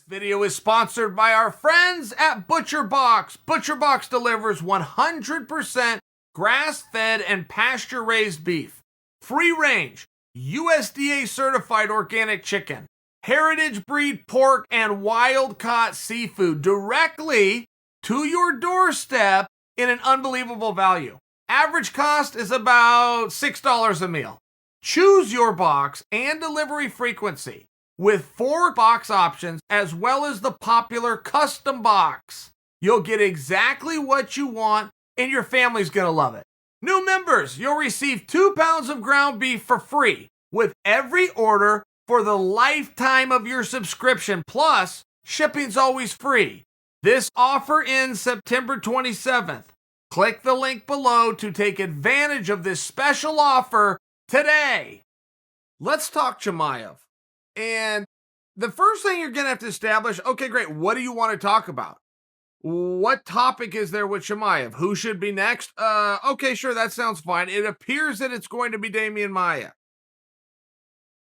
Video is sponsored by our friends at ButcherBox. ButcherBox delivers 100% grass-fed and pasture-raised beef, free-range, USDA-certified organic chicken, heritage breed pork, and wild-caught seafood directly to your doorstep in an unbelievable value. Average cost is about $6 a meal. Choose your box and delivery frequency with 4 box options as well as the popular custom box. You'll get exactly what you want and your family's gonna love it. New members, you'll receive 2 pounds of ground beef for free with every order for the lifetime of your subscription. Plus, shipping's always free. This offer ends September 27th. Click the link below to take advantage of this special offer today. Let's talk Chimaev. And the first thing you're going to have to establish, okay, great, what do you want to talk about? What topic is there with Chimaev? Who should be next? Okay, sure, that sounds fine. It appears that it's going to be Demian Maia.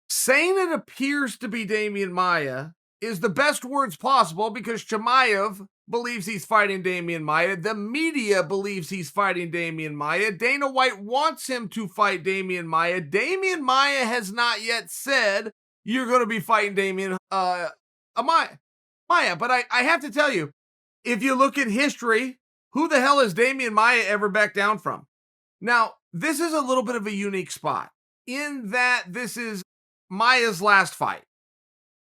Saying it appears to be Demian Maia is the best words possible because Chimaev believes he's fighting Demian Maia. The media believes he's fighting Demian Maia. Dana White wants him to fight Demian Maia. Demian Maia has not yet said you're going to be fighting Demian Maia. But I have to tell you, if you look at history, who the hell has Demian Maia ever backed down from? Now, this is a little bit of a unique spot in that this is Maia's last fight.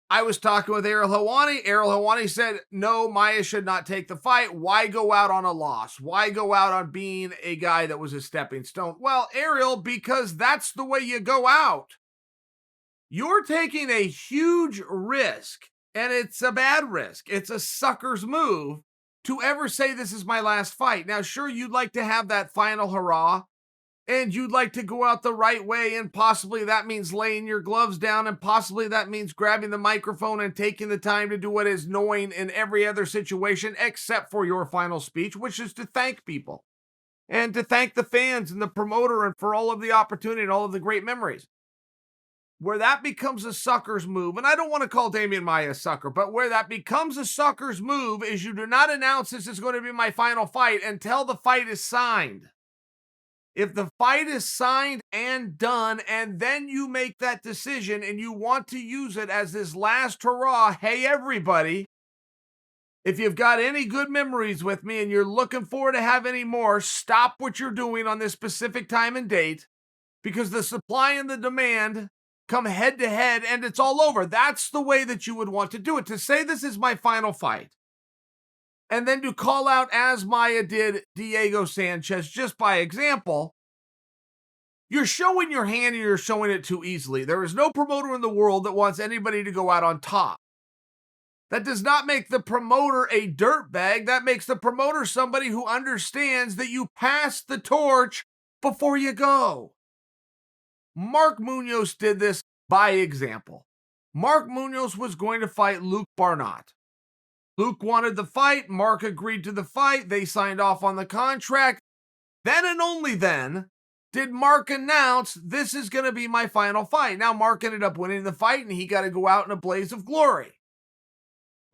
I was talking with Ariel Helwani. Ariel Helwani said, no, Maia should not take the fight. Why go out on a loss? Why go out on being a guy that was a stepping stone? Well, Ariel, because that's the way you go out. You're taking a huge risk, and it's a bad risk. It's a sucker's move to ever say this is my last fight. Now, sure, you'd like to have that final hurrah, and you'd like to go out the right way, and possibly that means laying your gloves down, and possibly that means grabbing the microphone and taking the time to do what is knowing in every other situation except for your final speech, which is to thank people and to thank the fans and the promoter and for all of the opportunity and all of the great memories. Where that becomes a sucker's move, and I don't want to call Demian Maia a sucker, but where that becomes a sucker's move is you do not announce this is going to be my final fight until the fight is signed. If the fight is signed and done, and then you make that decision and you want to use it as this last hurrah, hey everybody, if you've got any good memories with me and you're looking forward to have any more, stop what you're doing on this specific time and date because the supply and the demand come head to head and it's all over. That's the way that you would want to do it. To say this is my final fight and then to call out, as Maia did, Diego Sanchez, just by example, you're showing your hand and you're showing it too easily. There is no promoter in the world that wants anybody to go out on top. That does not make the promoter a dirtbag. That makes the promoter somebody who understands that you pass the torch before you go. Mark Munoz did this by example. Mark Munoz was going to fight Luke Barnott. Luke wanted the fight. Mark agreed to the fight. They signed off on the contract. Then and only then did Mark announce this is going to be my final fight. Now, Mark ended up winning the fight and he got to go out in a blaze of glory.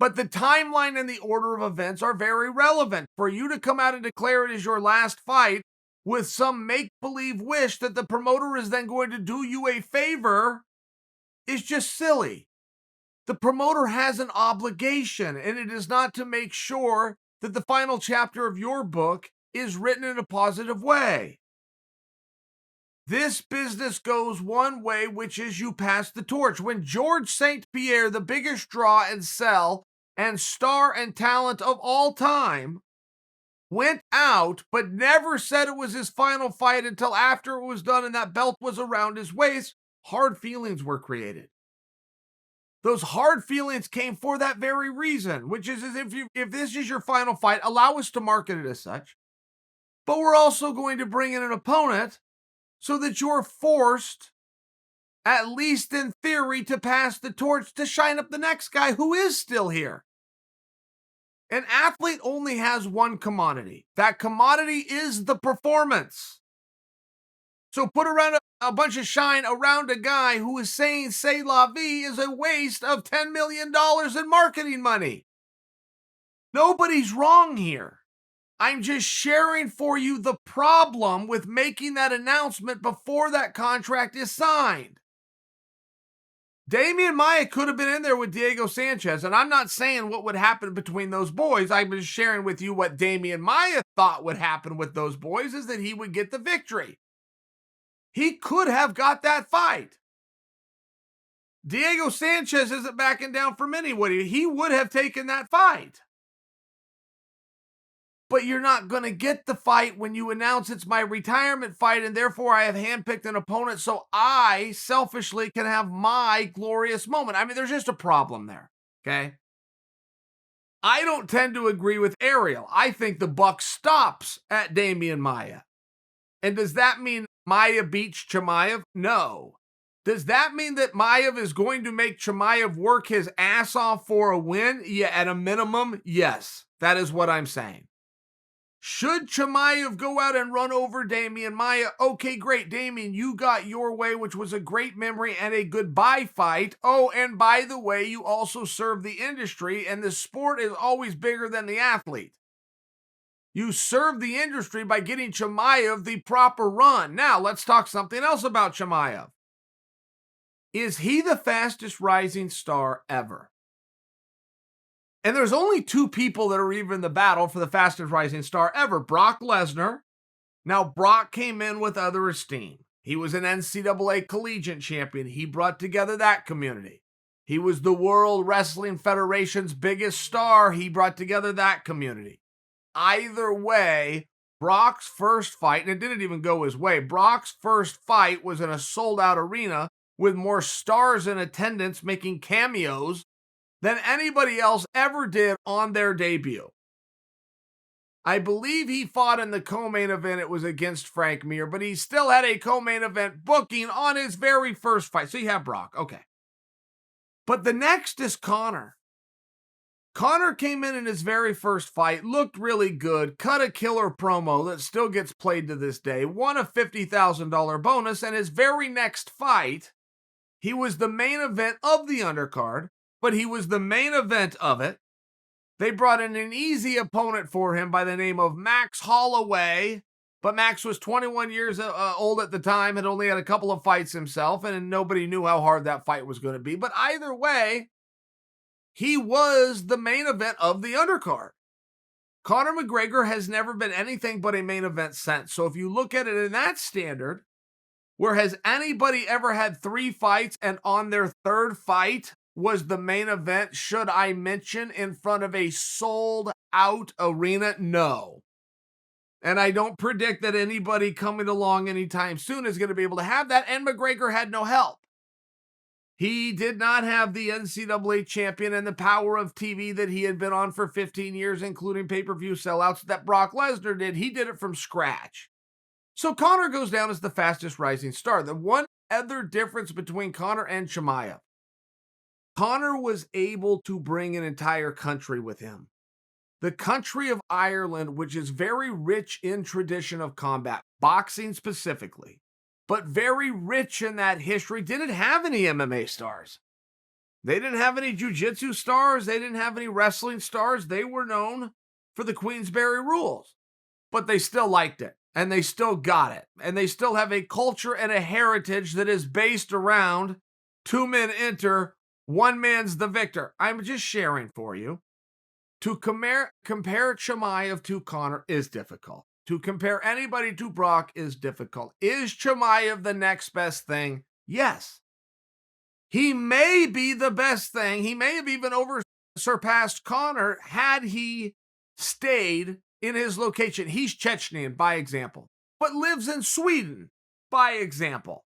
But the timeline and the order of events are very relevant. For you to come out and declare it as your last fight with some make-believe wish that the promoter is then going to do you a favor is just silly. The promoter has an obligation, and it is not to make sure that the final chapter of your book is written in a positive way. This business goes one way, which is you pass the torch. When George St. Pierre, the biggest draw and sell and star and talent of all time, went out, but never said it was his final fight until after it was done and that belt was around his waist, hard feelings were created. Those hard feelings came for that very reason, which is if this is your final fight, allow us to market it as such. But we're also going to bring in an opponent so that you're forced, at least in theory, to pass the torch to shine up the next guy who is still here. An athlete only has one commodity. That commodity is the performance. So put around a bunch of shine around a guy who is saying "C'est la vie" is a waste of $10 million in marketing money. Nobody's wrong here. I'm just sharing for you the problem with making that announcement before that contract is signed. Damian Maia could have been in there with Diego Sanchez, and I'm not saying what would happen between those boys. I'm just sharing with you what Damian Maia thought would happen with those boys, is that he would get the victory. He could have got that fight. Diego Sanchez isn't backing down from anybody. He would have taken that fight. But you're not going to get the fight when you announce it's my retirement fight, and therefore I have handpicked an opponent so I selfishly can have my glorious moment. I mean, there's just a problem there, okay? I don't tend to agree with Ariel. I think the buck stops at Damian Maia. And does that mean Maia beats Chimaev? No. Does that mean that Maia is going to make Chimaev work his ass off for a win? Yeah, at a minimum, yes. That is what I'm saying. Should Chimaev go out and run over Damian Maia? Okay, great. Damian, you got your way, which was a great memory and a goodbye fight. Oh, and by the way, you also serve the industry, and the sport is always bigger than the athlete. You serve the industry by getting Chimaev the proper run. Now, let's talk something else about Chimaev. Is he the fastest rising star ever? And there's only two people that are even in the battle for the fastest rising star ever. Brock Lesnar. Now, Brock came in with other esteem. He was an NCAA collegiate champion. He brought together that community. He was the World Wrestling Federation's biggest star. He brought together that community. Either way, Brock's first fight, and it didn't even go his way, Brock's first fight was in a sold-out arena with more stars in attendance making cameos than anybody else ever did on their debut. I believe he fought in the co-main event. It was against Frank Mir, but he still had a co-main event booking on his very first fight. So you have Brock. Okay. But the next is Conor. Conor came in his very first fight, looked really good, cut a killer promo that still gets played to this day, won a $50,000 bonus, and his very next fight, he was the main event of the undercard, but he was the main event of it. They brought in an easy opponent for him by the name of Max Holloway, but Max was 21 years old at the time, had only had a couple of fights himself, and nobody knew how hard that fight was going to be. But either way, he was the main event of the undercard. Conor McGregor has never been anything but a main event since. So if you look at it in that standard, where has anybody ever had 3 fights and on their third fight was the main event, should I mention, in front of a sold-out arena? No. And I don't predict that anybody coming along anytime soon is going to be able to have that, and McGregor had no help. He did not have the NCAA champion and the power of TV that he had been on for 15 years, including pay-per-view sellouts that Brock Lesnar did. He did it from scratch. So Conor goes down as the fastest rising star. The one other difference between Conor and Chimaev, Conor was able to bring an entire country with him. The country of Ireland, which is very rich in tradition of combat, boxing specifically, but very rich in that history, didn't have any MMA stars. They didn't have any jiu-jitsu stars. They didn't have any wrestling stars. They were known for the Queensberry rules, but they still liked it, and they still got it, and they still have a culture and a heritage that is based around 2 men enter, 1 man's the victor. I'm just sharing for you. To compare Chimaev to Conor is difficult. To compare anybody to Brock is difficult. Is Chimaev the next best thing? Yes. He may be the best thing. He may have even surpassed Conor had he stayed in his location. He's Chechnyan, by example, but lives in Sweden, by example.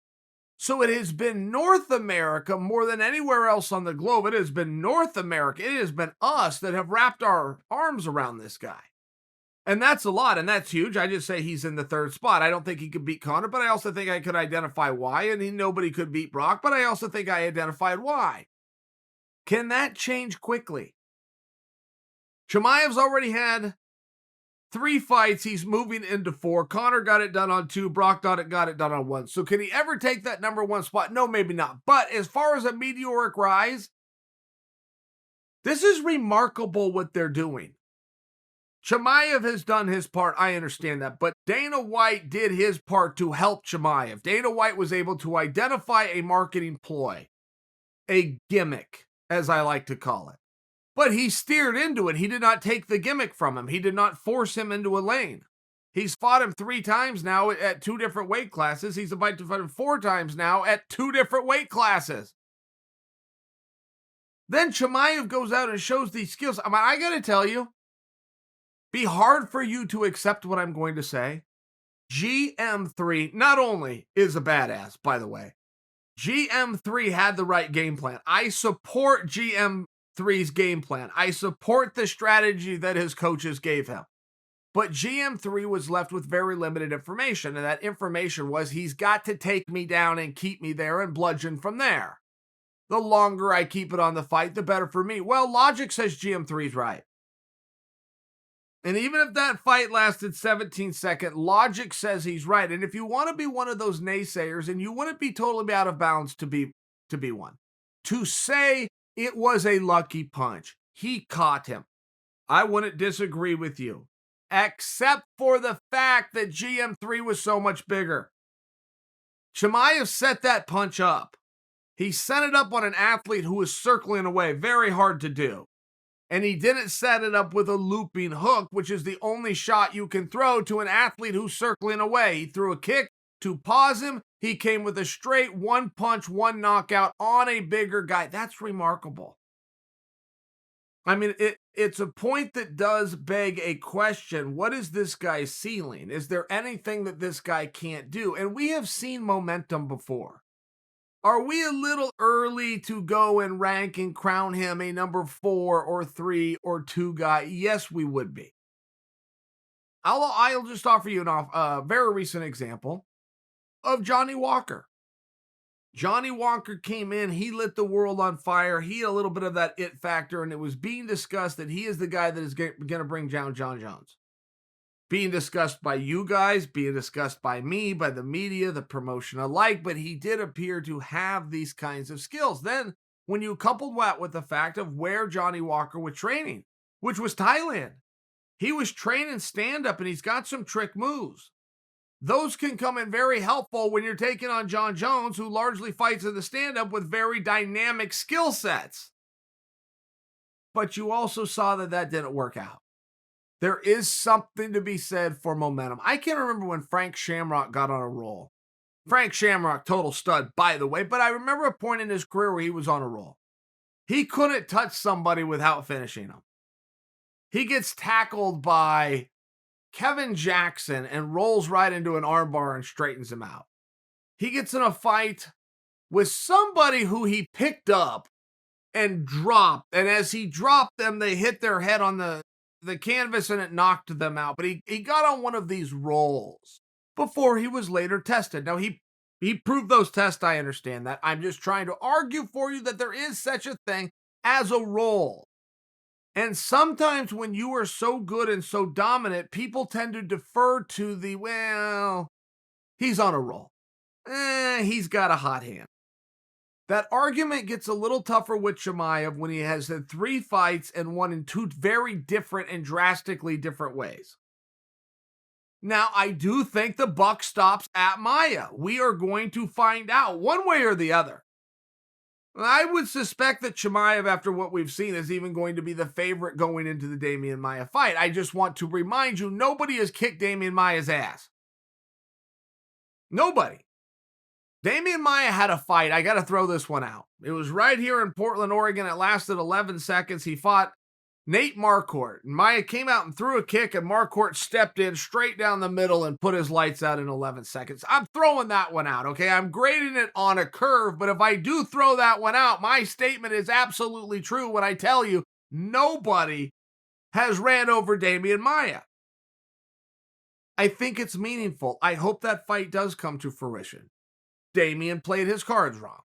So it has been North America more than anywhere else on the globe. It has been North America. It has been us that have wrapped our arms around this guy. And that's a lot, and that's huge. I just say he's in the 3rd spot. I don't think he could beat Conor, but I also think I could identify why, and nobody could beat Brock, but I also think I identified why. Can that change quickly? Chimaev's already had 3 fights, he's moving into 4. Conor got it done on 2. Brock got it done on 1. So can he ever take that number 1 spot? No, maybe not. But as far as a meteoric rise, this is remarkable what they're doing. Chimaev has done his part, I understand that, but Dana White did his part to help Chimaev. Dana White was able to identify a marketing ploy, a gimmick, as I like to call it. But he steered into it. He did not take the gimmick from him. He did not force him into a lane. He's fought him 3 times now at 2 different weight classes. He's about to fight him 4 times now at 2 different weight classes. Then Chimaev goes out and shows these skills. I mean, I got to tell you, be hard for you to accept what I'm going to say. GM3 not only is a badass, by the way, GM3 had the right game plan. I support GM3's game plan. I support the strategy that his coaches gave him. But GM3 was left with very limited information, and that information was he's got to take me down and keep me there and bludgeon from there. The longer I keep it on the fight, the better for me. Well, logic says GM3's right. And even if that fight lasted 17 seconds, logic says he's right. And if you want to be one of those naysayers, and you wouldn't be totally out of bounds to be one, to say it was a lucky punch, he caught him, I wouldn't disagree with you, except for the fact that GM3 was so much bigger. Chimaev set that punch up. He set it up on an athlete who was circling away, very hard to do. And he didn't set it up with a looping hook, which is the only shot you can throw to an athlete who's circling away. He threw a kick to pause him. He came with a straight 1 punch, 1 knockout on a bigger guy. That's remarkable. I mean, it's a point that does beg a question. What is this guy's ceiling? Is there anything that this guy can't do? And we have seen momentum before. Are we a little early to go and rank and crown him a number 4 or 3 or 2 guy? Yes, we would be. I'll just offer you a very recent example of Johnny Walker. Johnny Walker came in, he lit the world on fire. He had a little bit of that it factor, and it was being discussed that he is the guy that is going to bring down Jon Jones. Being discussed by you guys, being discussed by me, by the media, the promotion alike, but he did appear to have these kinds of skills. Then, when you coupled that with the fact of where Johnny Walker was training, which was Thailand, he was training stand-up and he's got some trick moves. Those can come in very helpful when you're taking on Jon Jones, who largely fights in the stand-up with very dynamic skill sets. But you also saw that didn't work out. There is something to be said for momentum. I can't remember when Frank Shamrock got on a roll. Frank Shamrock, total stud, by the way, but I remember a point in his career where he was on a roll. He couldn't touch somebody without finishing them. He gets tackled by Kevin Jackson and rolls right into an armbar and straightens him out. He gets in a fight with somebody who he picked up and dropped, and as he dropped them, they hit their head on the canvas and it knocked them out. But he got on one of these rolls before he was later tested. Now, he proved those tests, I understand that. I'm just trying to argue for you that there is such a thing as a roll. And sometimes when you are so good and so dominant, people tend to defer to well, he's on a roll. He's got a hot hand. That argument gets a little tougher with Chimaev when he has had 3 fights and won in 2 very different and drastically different ways. Now, I do think the buck stops at Maia. We are going to find out one way or the other. I would suspect that Chimaev, after what we've seen, is even going to be the favorite going into the Damian Maia fight. I just want to remind you, nobody has kicked Damian Maia's ass. Nobody. Damian Maia had a fight. I got to throw this one out. It was right here in Portland, Oregon. It lasted 11 seconds. He fought Nate Marquardt. And Maia came out and threw a kick, and Marquardt stepped in straight down the middle and put his lights out in 11 seconds. I'm throwing that one out, okay? I'm grading it on a curve, but if I do throw that one out, my statement is absolutely true when I tell you nobody has ran over Damian Maia. I think it's meaningful. I hope that fight does come to fruition. Damian played his cards wrong.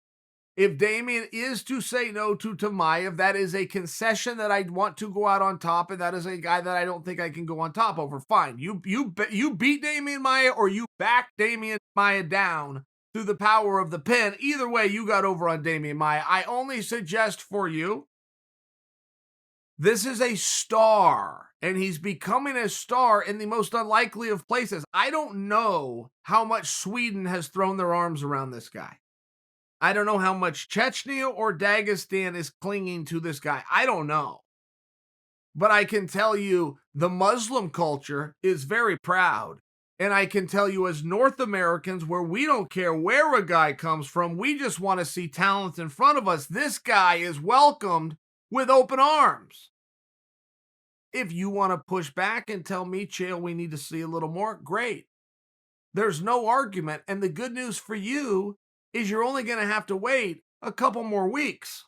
If Damian is to say no to Chimaev, that is a concession that I'd want to go out on top, and that is a guy that I don't think I can go on top over. Fine, you beat Damian Maia, or you back Damian Maia down through the power of the pen. Either way, you got over on Damian Maia. I only suggest for you, this is a star, and he's becoming a star in the most unlikely of places. I don't know how much Sweden has thrown their arms around this guy. I don't know how much Chechnya or Dagestan is clinging to this guy. I don't know. But I can tell you the Muslim culture is very proud. And I can tell you, as North Americans, where we don't care where a guy comes from, we just want to see talent in front of us. This guy is welcomed with open arms. If you want to push back and tell me, Chael, we need to see a little more, great. There's no argument. And the good news for you is you're only going to have to wait a couple more weeks.